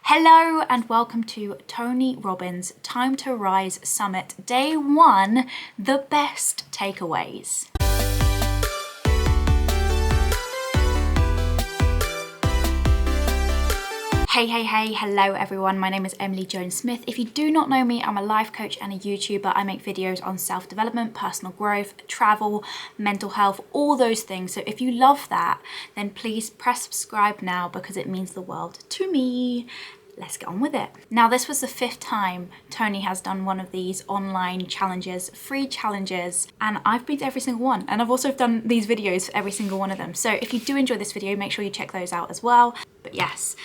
Hello and welcome to Tony Robbins Time to Rise Summit Day 1, the best takeaways. Hey, hello everyone, my name is Emily Jones Smith. If you do not know me, I'm a life coach and a YouTuber. I make videos on self-development, personal growth, travel, mental health, all those things. So if you love that, then please press subscribe now because it means the world to me. Let's get on with it. Now, this was the 5th time Tony has done one of these online challenges, free challenges, and I've been to every single one. And I've also done these videos for every single one of them. So if you do enjoy this video, make sure you check those out as well. But yes,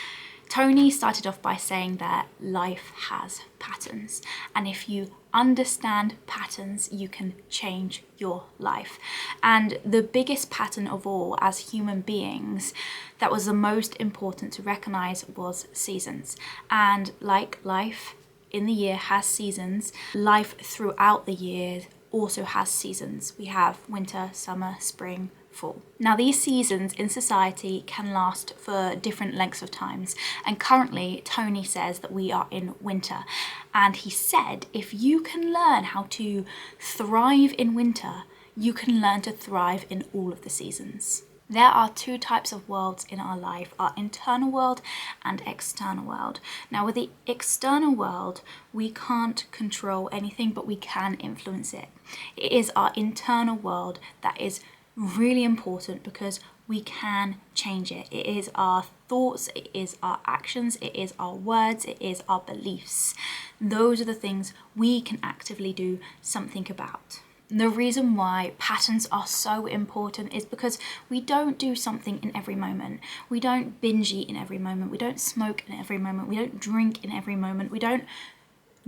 Tony started off by saying that life has patterns, and if you understand patterns, you can change your life. And the biggest pattern of all as human beings that was the most important to recognize was seasons. And like life in the year has seasons, life throughout the year also has seasons. We have winter, summer, spring, fall. Now, these seasons in society can last for different lengths of times, and currently Tony says that we are in winter, and he said if you can learn how to thrive in winter, you can learn to thrive in all of the seasons. There are 2 types of worlds in our life, our internal world and external world. Now, with the external world, we can't control anything, but we can influence it. It is our internal world that is really important because we can change it. It is our thoughts, it is our actions, it is our words, it is our beliefs. Those are the things we can actively do something about. The reason why patterns are so important is because we don't do something in every moment. We don't binge eat in every moment. We don't smoke in every moment. We don't drink in every moment. We don't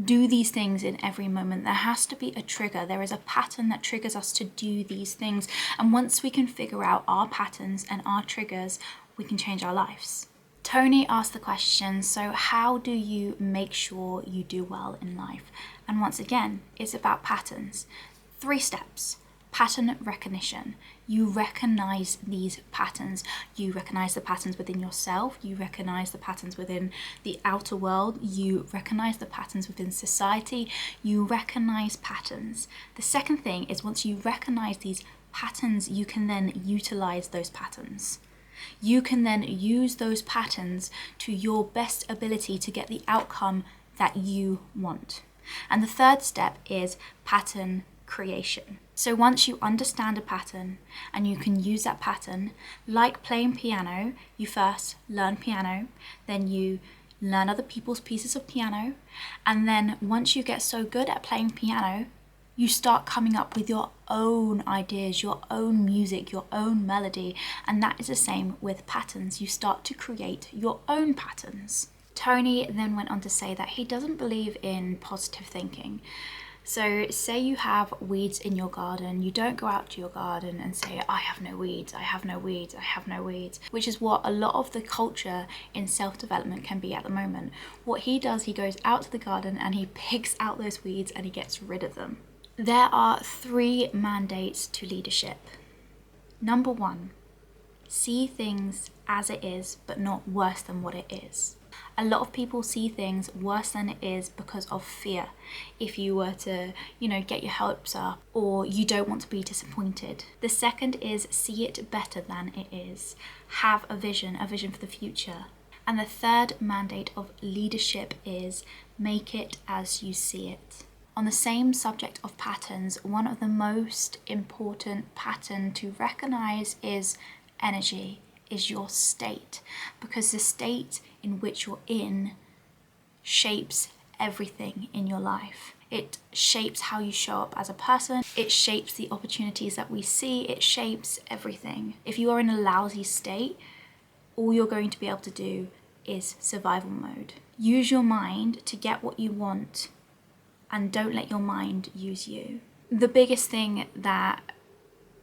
do these things in every moment. There has to be a trigger. There is a pattern that triggers us to do these things. And once we can figure out our patterns and our triggers, we can change our lives. Tony asked the question, so how do you make sure you do well in life? And once again, it's about patterns. 3 steps. Pattern recognition. You recognize these patterns. You recognize the patterns within yourself. You recognize the patterns within the outer world. You recognize the patterns within society. You recognize patterns. The second thing is once you recognize these patterns, you can then utilize those patterns. You can then use those patterns to your best ability to get the outcome that you want. And the third step is pattern creation. So once you understand a pattern and you can use that pattern, like playing piano, you first learn piano, then you learn other people's pieces of piano, and then once you get so good at playing piano, you start coming up with your own ideas, your own music, your own melody, and that is the same with patterns. You start to create your own patterns. Tony then went on to say that he doesn't believe in positive thinking. So say you have weeds in your garden, you don't go out to your garden and say, I have no weeds, I have no weeds, I have no weeds, which is what a lot of the culture in self-development can be at the moment. What he does, he goes out to the garden and he picks out those weeds and he gets rid of them. There are 3 mandates to leadership. Number 1, see things as it is, but not worse than what it is. A lot of people see things worse than it is because of fear. If you were to, get your hopes up, or you don't want to be disappointed. The second is see it better than it is. Have a vision for the future. And the third mandate of leadership is make it as you see it. On the same subject of patterns, one of the most important pattern to recognize is energy, is your state, because the state in which you're in shapes everything in your life. It shapes how you show up as a person. It shapes the opportunities that we see. It shapes everything. If you are in a lousy state, all you're going to be able to do is survival mode. Use your mind to get what you want and don't let your mind use you. The biggest thing that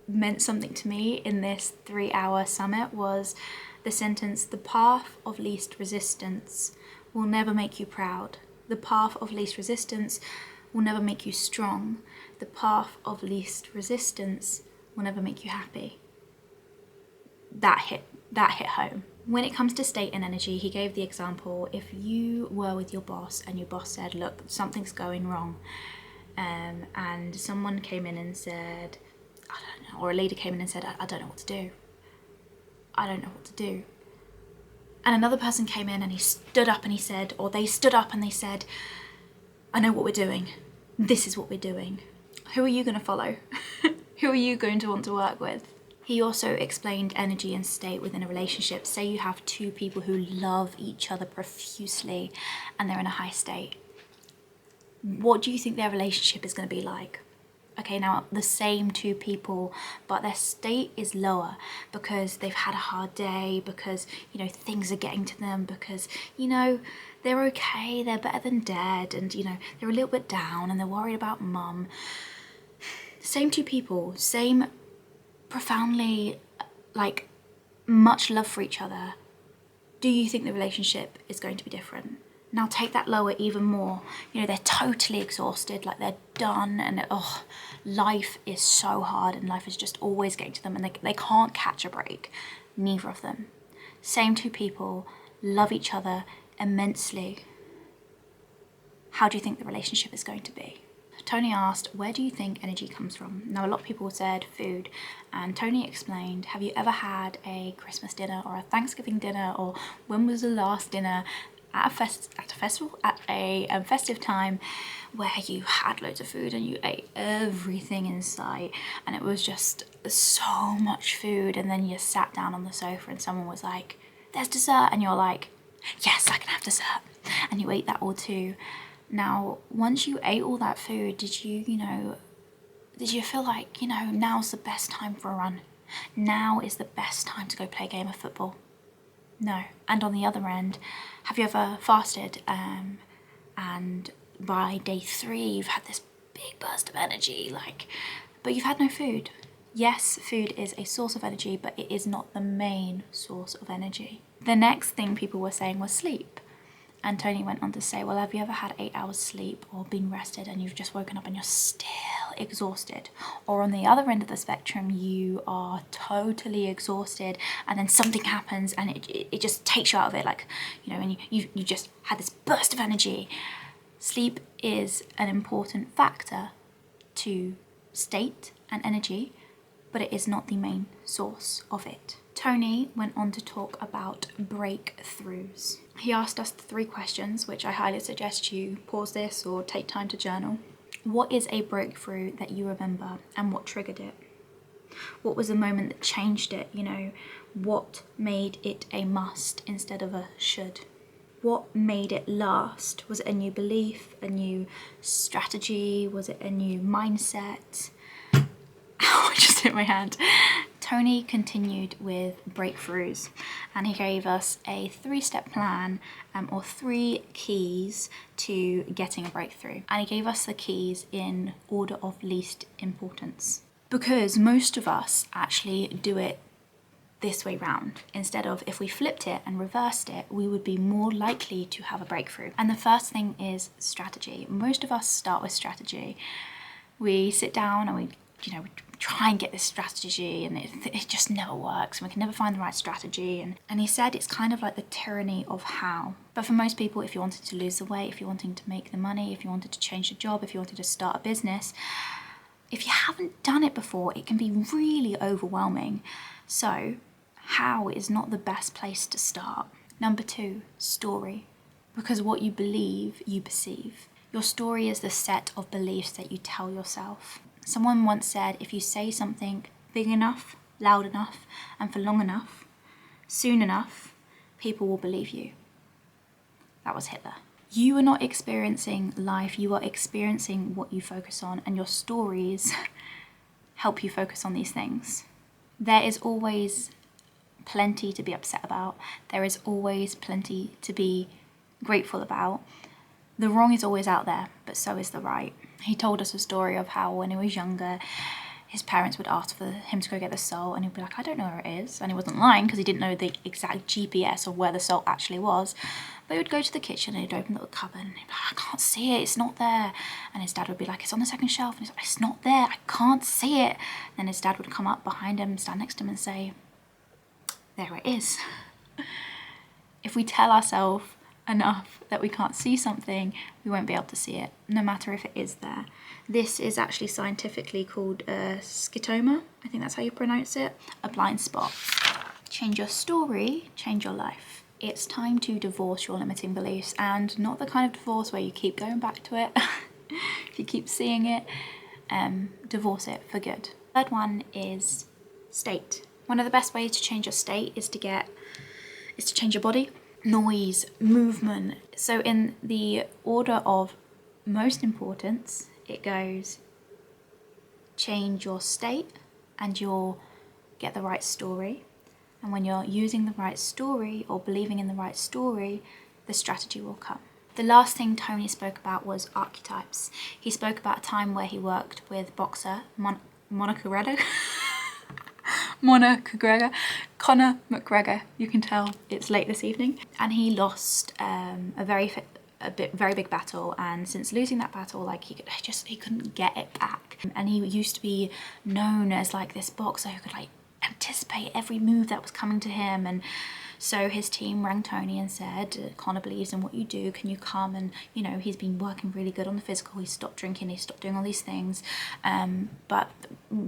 meant something to me in this 3-hour summit was the sentence, the path of least resistance will never make you proud. The path of least resistance will never make you strong. The path of least resistance will never make you happy. That hit home. When it comes to state and energy, he gave the example, if you were with your boss and your boss said, look, something's going wrong, and someone came in and said, I don't know, or a leader came in and said, I don't know what to do. I don't know what to do. And another person came in and he stood up and he said, or they stood up and they said, I know what we're doing. This is what we're doing. Who are you going to follow? Who are you going to want to work with? He also explained energy and state within a relationship. Say you have two people who love each other profusely and they're in a high state. What do you think their relationship is going to be like? Okay, now the same two people, but their state is lower because they've had a hard day, because, you know, things are getting to them, because, you know, they're okay, they're better than dead, and, you know, they're a little bit down and they're worried about mum. Same two people, same profoundly, like, much love for each other. Do you think the relationship is going to be different? Now take that lower even more. You know, they're totally exhausted, like they're done, and life is so hard and life is just always getting to them and they can't catch a break. Neither of them. Same two people, love each other immensely. How do you think the relationship is going to be? Tony asked, where do you think energy comes from? Now, a lot of people said food, and Tony explained, have you ever had a Christmas dinner or a Thanksgiving dinner, or when was the last dinner at a festive time where you had loads of food and you ate everything in sight and it was just so much food, and then you sat down on the sofa and someone was like, there's dessert, and you're like, yes, I can have dessert, and you ate that all too. Now, once you ate all that food, did you feel like, now's the best time for a run? Now is the best time to go play a game of football? No. And on the other end, have you ever fasted and by day 3 you've had this big burst of energy, but you've had no food? Yes, food is a source of energy, but it is not the main source of energy. The next thing people were saying was sleep. And Tony went on to say, well, have you ever had 8 hours sleep or been rested and you've just woken up and you're still exhausted? Or on the other end of the spectrum, you are totally exhausted and then something happens and it just takes you out of it, and you just had this burst of energy. Sleep is an important factor to state and energy, but it is not the main source of it. Tony went on to talk about breakthroughs. He asked us 3 questions, which I highly suggest you pause this or take time to journal. What is a breakthrough that you remember and what triggered it? What was the moment that changed it? What made it a must instead of a should? What made it last? Was it a new belief, a new strategy? Was it a new mindset? Ow, I just hit my hand. Tony continued with breakthroughs, and he gave us a 3-step plan or 3 keys to getting a breakthrough. And he gave us the keys in order of least importance, because most of us actually do it this way round. Instead of, if we flipped it and reversed it, we would be more likely to have a breakthrough. And the first thing is strategy. Most of us start with strategy. We sit down and we try and get this strategy, and it just never works, and we can never find the right strategy. And he said it's kind of like the tyranny of how. But for most people, if you wanted to lose the weight, if you're wanting to make the money, if you wanted to change the job, if you wanted to start a business, if you haven't done it before, it can be really overwhelming. So how is not the best place to start. Number 2, story. Because what you believe, you perceive. Your story is the set of beliefs that you tell yourself. Someone once said, if you say something big enough, loud enough, and for long enough, soon enough, people will believe you. That was Hitler. You are not experiencing life, you are experiencing what you focus on, and your stories help you focus on these things. There is always plenty to be upset about. There is always plenty to be grateful about. The wrong is always out there, but so is the right. He told us a story of how when he was younger, his parents would ask for him to go get the salt, and he'd be like, I don't know where it is. And he wasn't lying, because he didn't know the exact GPS of where the salt actually was. But he would go to the kitchen and he'd open the cupboard and he'd be like, I can't see it, it's not there. And his dad would be like, it's on the second shelf. And he's like, it's not there, I can't see it. And then his dad would come up behind him, stand next to him and say, there it is. If we tell ourselves enough that we can't see something, we won't be able to see it, no matter if it is there. This is actually scientifically called a scotoma. I think that's how you pronounce it. A blind spot. Change your story, change your life. It's time to divorce your limiting beliefs, and not the kind of divorce where you keep going back to it. If you keep seeing it, divorce it for good. Third one is state. One of the best ways to change your state is to change your body. Noise, movement. So in the order of most importance, it goes change your state and you'll get the right story. And when you're using the right story or believing in the right story, the strategy will come. The last thing Tony spoke about was archetypes. He spoke about a time where he worked with boxer Conor McGregor. You can tell it's late this evening. And he lost a very big battle, and since losing that battle, like he couldn't get it back. And he used to be known as like this boxer who could like anticipate every move that was coming to him. And so his team rang Tony and said, Conor believes in what you do, can you come? And you know, he's been working really good on the physical, he stopped drinking, he stopped doing all these things, but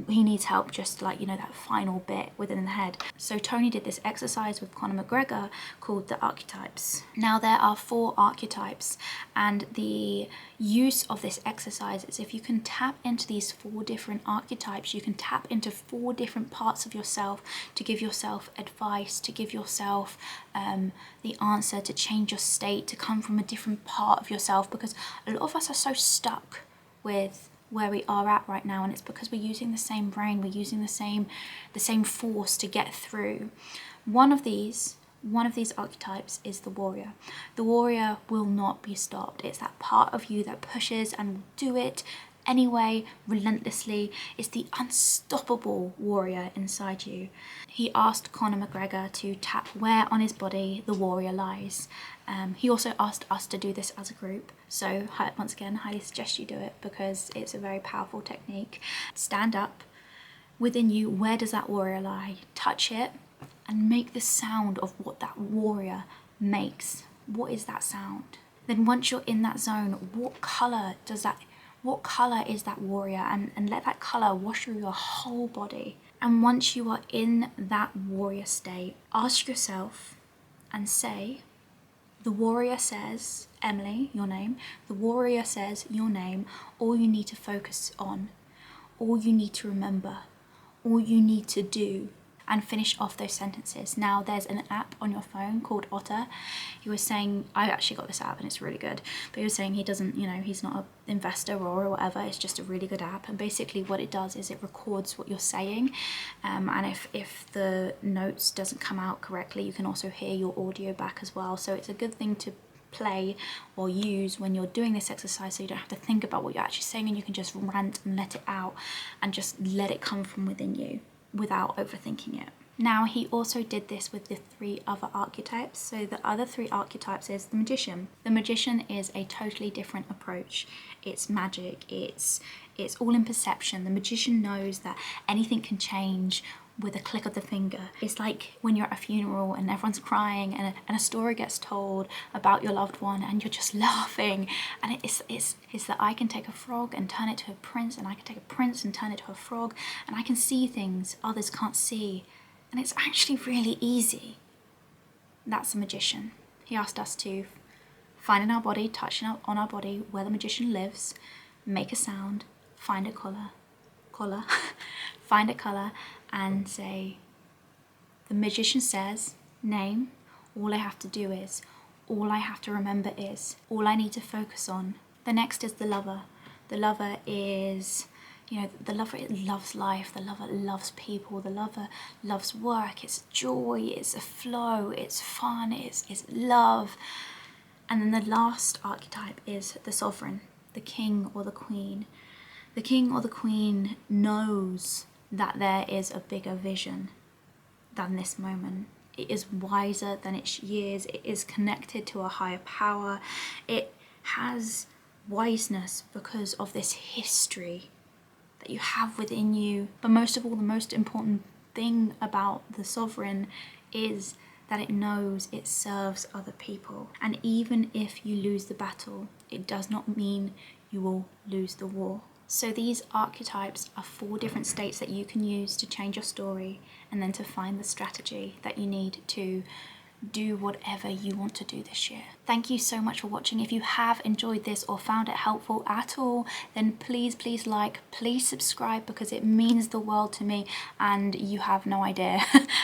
he needs help just like, you know, that final bit within the head. So Tony did this exercise with Conor McGregor called the archetypes. Now there are 4 archetypes, and the use of this exercise is if you can tap into these 4 different archetypes, you can tap into 4 different parts of yourself to give yourself advice, to give yourself the answer, to change your state, to come from a different part of yourself, because a lot of us are so stuck with where we are at right now, and it's because we're using the same brain, we're using the same force to get through. One of these archetypes is the warrior. The warrior will not be stopped. It's that part of you that pushes and will do it anyway, relentlessly. It's the unstoppable warrior inside you. He asked Conor McGregor to tap where on his body the warrior lies. He also asked us to do this as a group. So once again, highly suggest you do it because it's a very powerful technique. Stand up within you. Where does that warrior lie? Touch it and make the sound of what that warrior makes. What is that sound? Then once you're in that zone, what color is that warrior? And let that color wash through your whole body. And once you are in that warrior state, ask yourself and say, the warrior says, Emily, your name. The warrior says your name. All you need to focus on, all you need to remember, all you need to do, and finish off those sentences. Now there's an app on your phone called Otter. He was saying, I actually got this app and it's really good, but he was saying he doesn't, you know, he's not an investor or whatever, it's just a really good app. And basically what it does is it records what you're saying, and if the notes doesn't come out correctly, you can also hear your audio back as well. So it's a good thing to play or use when you're doing this exercise, so you don't have to think about what you're actually saying, and you can just rant and let it out and just let it come from within you without overthinking it. Now he also did this with the 3 other archetypes. So the other 3 archetypes is the magician. The magician is a totally different approach. It's magic, it's all in perception. The magician knows that anything can change with a click of the finger. It's like when you're at a funeral and everyone's crying and a story gets told about your loved one and you're just laughing, and it's that I can take a frog and turn it to a prince, and I can take a prince and turn it to a frog, and I can see things others can't see, and it's actually really easy. That's a magician. He asked us to find in our body, touch on our body where the magician lives, make a sound, find a color, find a color, and say, the magician says, name, all I have to do is, all I have to remember is, all I need to focus on. The next is the lover. The lover is, you know, the lover loves life, the lover loves people, the lover loves work, it's joy, it's a flow, it's fun, it's love. And then the last archetype is the sovereign, the king or the queen. The king or the queen knows that there is a bigger vision than this moment. It is wiser than its years. It is connected to a higher power. It has wiseness because of this history that you have within you. But most of all, the most important thing about the sovereign is that it knows it serves other people. And even if you lose the battle, it does not mean you will lose the war. So these archetypes are 4 different states that you can use to change your story and then to find the strategy that you need to do whatever you want to do this year. Thank you so much for watching. If you have enjoyed this or found it helpful at all, then please like, please subscribe, because it means the world to me and you have no idea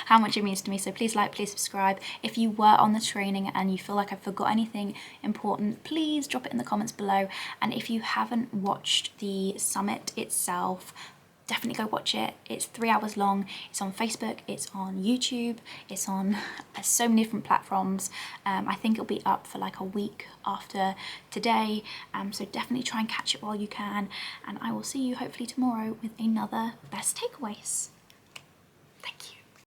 how much it means to me. So please like, please subscribe. If you were on the training and you feel like I forgot anything important, please drop it in the comments below. And if you haven't watched the summit itself, definitely go watch it. It's 3 hours long. It's on Facebook, it's on YouTube, it's on so many different platforms. I think it'll be up for like a week after today. So definitely try and catch it while you can. And I will see you hopefully tomorrow with another best takeaways. Thank you.